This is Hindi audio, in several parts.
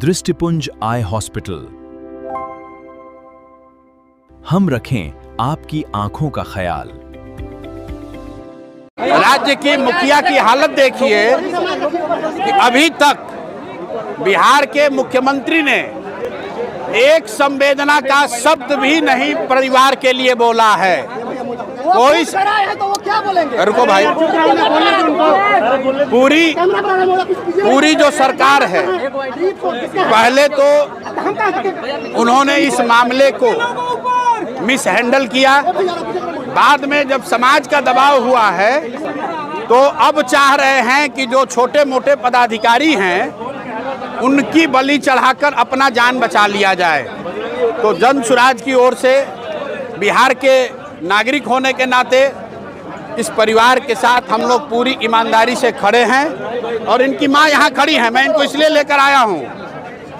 दृष्टिपुंज आई हॉस्पिटल। हम रखें आपकी आंखों का ख्याल। राज्य की मुखिया की हालत देखिए कि अभी तक बिहार के मुख्यमंत्री ने एक संवेदना का शब्द भी नहीं परिवार के लिए बोला है। कोई तो वो क्या बोलेंगे? रुको भाई, पूरी जो सरकार है, पहले तो उन्होंने इस मामले को मिस हैंडल किया। बाद में जब समाज का दबाव हुआ है तो अब चाह रहे हैं कि जो छोटे मोटे पदाधिकारी हैं उनकी बलि चढ़ाकर अपना जान बचा लिया जाए। तो जन सुराज की ओर से बिहार के नागरिक होने के नाते इस परिवार के साथ हम लोग पूरी ईमानदारी से खड़े हैं और इनकी मां यहाँ खड़ी है। मैं इनको इसलिए लेकर आया हूँ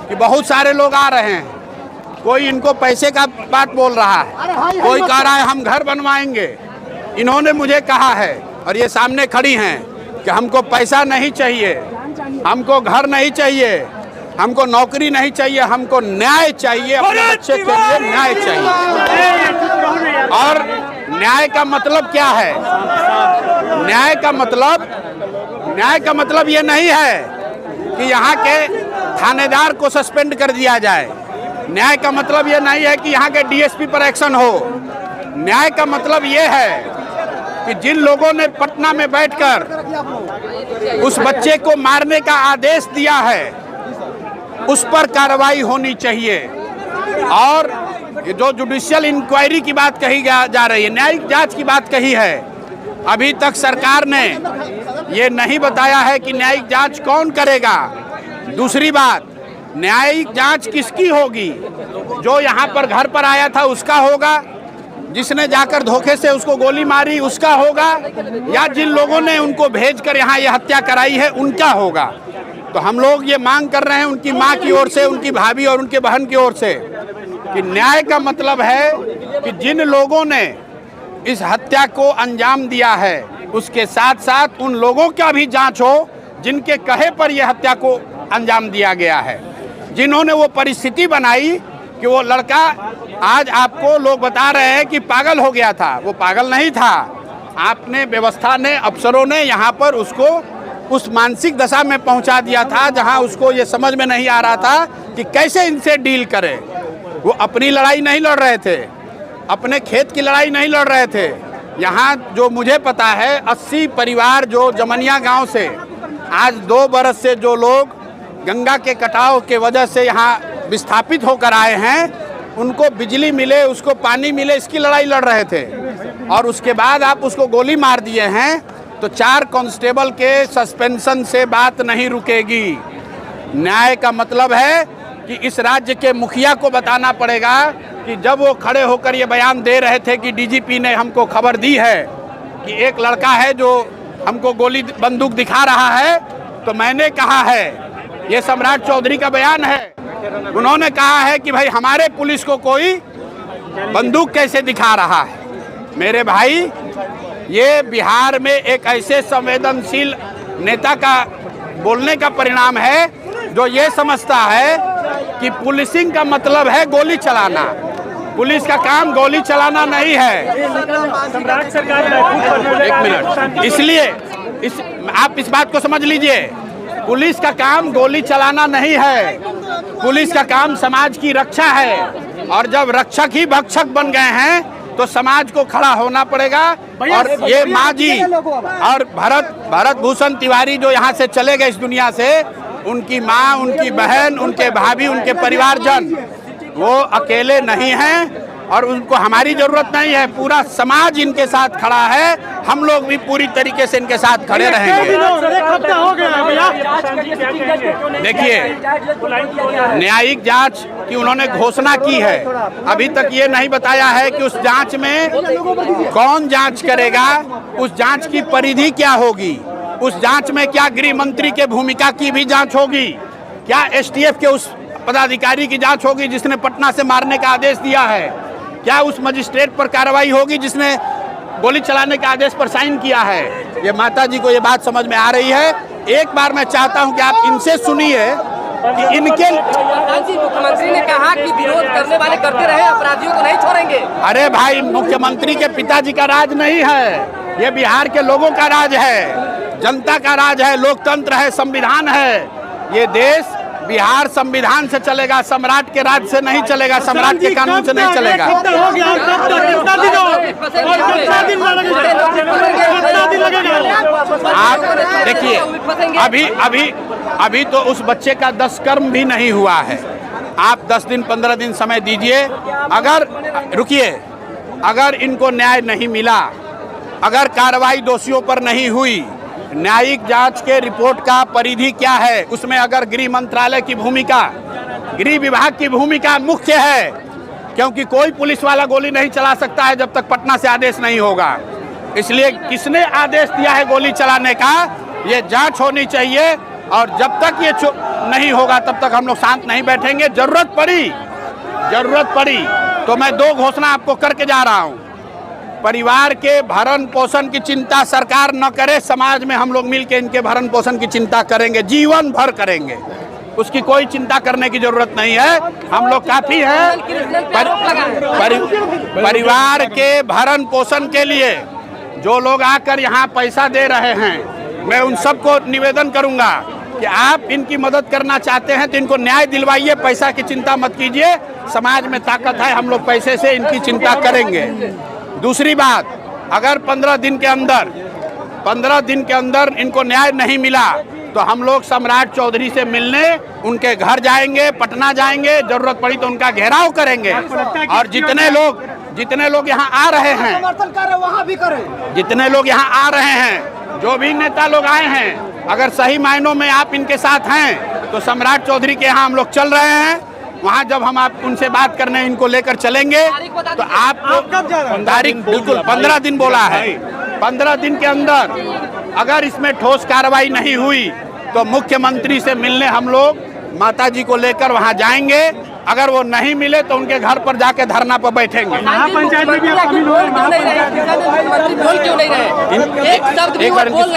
कि बहुत सारे लोग आ रहे हैं, कोई इनको पैसे का बात बोल रहा है, कोई कह रहा है हम घर बनवाएंगे। इन्होंने मुझे कहा है और ये सामने खड़ी हैं कि हमको पैसा नहीं चाहिए, हमको घर नहीं चाहिए, हमको नौकरी नहीं चाहिए, हमको न्याय चाहिए, अपने बच्चे के लिए न्याय चाहिए। और न्याय का मतलब क्या है? न्याय का मतलब ये नहीं है कि यहाँ के थानेदार को सस्पेंड कर दिया जाए। न्याय का मतलब ये नहीं है कि यहाँ के डीएसपी पर एक्शन हो। न्याय का मतलब ये है कि जिन लोगों ने पटना में बैठकर उस बच्चे को मारने का आदेश दिया है उस पर कार्रवाई होनी चाहिए। और जो जुडिशियल इंक्वायरी की बात कही जा रही है, न्यायिक जांच की बात कही है, अभी तक सरकार ने ये नहीं बताया है कि न्यायिक जांच कौन करेगा। दूसरी बात, न्यायिक जांच किसकी होगी? जो यहाँ पर घर पर आया था उसका होगा, जिसने जाकर धोखे से उसको गोली मारी उसका होगा, या जिन लोगों ने उनको भेजकर यहाँ ये हत्या कराई है उनका होगा। तो हम लोग ये मांग कर रहे हैं उनकी मां की ओर से, उनकी भाभी और उनके बहन की ओर से कि न्याय का मतलब है कि जिन लोगों ने इस हत्या को अंजाम दिया है उसके साथ साथ उन लोगों का भी जांच हो जिनके कहे पर यह हत्या को अंजाम दिया गया है, जिन्होंने वो परिस्थिति बनाई कि वो लड़का, आज आपको लोग बता रहे हैं कि पागल हो गया था, वो पागल नहीं था। आपने, व्यवस्था ने, अफसरों ने यहाँ पर उसको उस मानसिक दशा में पहुँचा दिया था जहाँ उसको ये समझ में नहीं आ रहा था कि कैसे इनसे डील करे। वो अपनी लड़ाई नहीं लड़ रहे थे, अपने खेत की लड़ाई नहीं लड़ रहे थे। यहाँ जो मुझे पता है 80 परिवार जो जमनिया गांव से आज 2 बरस से जो लोग गंगा के कटाव के वजह से यहाँ विस्थापित होकर आए हैं, उनको बिजली मिले, उसको पानी मिले, इसकी लड़ाई लड़ रहे थे। और उसके बाद आप उसको गोली मार दिए हैं तो 4 कांस्टेबल के सस्पेंशन से बात नहीं रुकेगी। न्याय का मतलब है कि इस राज्य के मुखिया को बताना पड़ेगा कि जब वो खड़े होकर ये बयान दे रहे थे कि डीजीपी ने हमको खबर दी है कि एक लड़का है जो हमको गोली बंदूक दिखा रहा है, तो मैंने कहा है, ये सम्राट चौधरी का बयान है, उन्होंने कहा है कि भाई हमारे पुलिस को कोई बंदूक कैसे दिखा रहा है। मेरे भाई, ये बिहार में एक ऐसे संवेदनशील नेता का बोलने का परिणाम है जो ये समझता है कि पुलिसिंग का मतलब है गोली चलाना। पुलिस का काम गोली चलाना नहीं है। एक मिनट, इसलिए आप इस बात को समझ लीजिए, पुलिस का काम गोली चलाना नहीं है, पुलिस का काम समाज की रक्षा है। और जब रक्षक ही भक्षक बन गए हैं तो समाज को खड़ा होना पड़ेगा। और ये माँ जी और भरत भूषण तिवारी जो यहाँ से चले गए इस दुनिया से, उनकी माँ, उनकी बहन, उनके भाभी, उनके परिवारजन, वो अकेले नहीं हैं और उनको हमारी जरूरत नहीं है। पूरा समाज इनके साथ खड़ा है, हम लोग भी पूरी तरीके से इनके साथ खड़े रहेंगे। देखिए, न्यायिक जांच की उन्होंने घोषणा की है, अभी तक ये नहीं बताया है कि उस जांच में कौन जांच करेगा, उस जांच की परिधि क्या होगी, उस जांच में क्या गृह मंत्री के भूमिका की भी जांच होगी, क्या एसटीएफ के उस पदाधिकारी की जांच होगी जिसने पटना से मारने का आदेश दिया है, क्या उस मजिस्ट्रेट पर कार्रवाई होगी जिसने गोली चलाने के आदेश पर साइन किया है। ये माता जी को ये बात समझ में आ रही है। एक बार मैं चाहता हूं कि आप इनसे सुनिए कि इनके मुख्यमंत्री ने कहा कि विरोध करने वाले करते रहे, अपराधियों को नहीं छोड़ेंगे। अरे भाई, मुख्यमंत्री के पिताजी का राज नहीं है, ये बिहार के लोगों का राज है, जनता का राज है, लोकतंत्र है, संविधान है। ये देश बिहार संविधान से चलेगा, सम्राट के राज से नहीं चलेगा, सम्राट के कानून से नहीं चलेगा। आप देखिए, अभी तो उस बच्चे का 10 कर्म भी नहीं हुआ है। आप 10 दिन 15 दिन समय दीजिए। अगर रुकिए, अगर इनको न्याय नहीं मिला, अगर कार्रवाई दोषियों पर नहीं हुई, न्यायिक जांच के रिपोर्ट का परिधि क्या है, उसमें अगर गृह मंत्रालय की भूमिका, गृह विभाग की भूमिका मुख्य है, क्योंकि कोई पुलिस वाला गोली नहीं चला सकता है जब तक पटना से आदेश नहीं होगा। इसलिए किसने आदेश दिया है गोली चलाने का, ये जांच होनी चाहिए। और जब तक ये नहीं होगा तब तक हम लोग शांत नहीं बैठेंगे। जरूरत पड़ी तो मैं 2 घोषणा आपको करके जा रहा हूँ। परिवार के भरण पोषण की चिंता सरकार न करे, समाज में हम लोग मिलकर इनके भरण पोषण की चिंता करेंगे, जीवन भर करेंगे। उसकी कोई चिंता करने की जरूरत नहीं है, हम लोग काफी हैं। परिवार के भरण पोषण के लिए जो लोग आकर यहाँ पैसा दे रहे हैं, मैं उन सबको निवेदन करूंगा कि आप इनकी मदद करना चाहते हैं तो इनको न्याय दिलवाइए, पैसा की चिंता मत कीजिए। समाज में ताकत है, हम लोग पैसे से इनकी चिंता करेंगे। दूसरी बात, अगर 15 दिन के अंदर इनको न्याय नहीं मिला तो हम लोग सम्राट चौधरी से मिलने उनके घर जाएंगे, पटना जाएंगे, जरूरत पड़ी तो उनका घेराव करेंगे। और जितने लोग यहाँ आ रहे हैं, जितने लोग यहाँ आ रहे हैं, जो भी नेता लोग आए हैं, अगर सही मायनों में आप इनके साथ हैं तो सम्राट चौधरी के यहाँ हम लोग चल रहे हैं। वहाँ जब हम आप उनसे बात करने इनको लेकर चलेंगे तो आपको तारीख बिल्कुल 15 दिन बोला है। 15 दिन के अंदर अगर इसमें ठोस कार्रवाई नहीं हुई तो मुख्यमंत्री से मिलने हम लोग माताजी को लेकर वहाँ जाएंगे। अगर वो नहीं मिले तो उनके घर पर जाके धरना पर बैठेंगे। पंचायत में भी आप शामिल हो रहे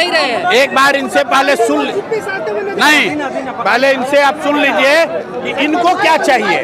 हैं। एक बार इनसे पहले सुन नहीं, पहले इनसे आप सुन लीजिए कि इनको क्या चाहिए।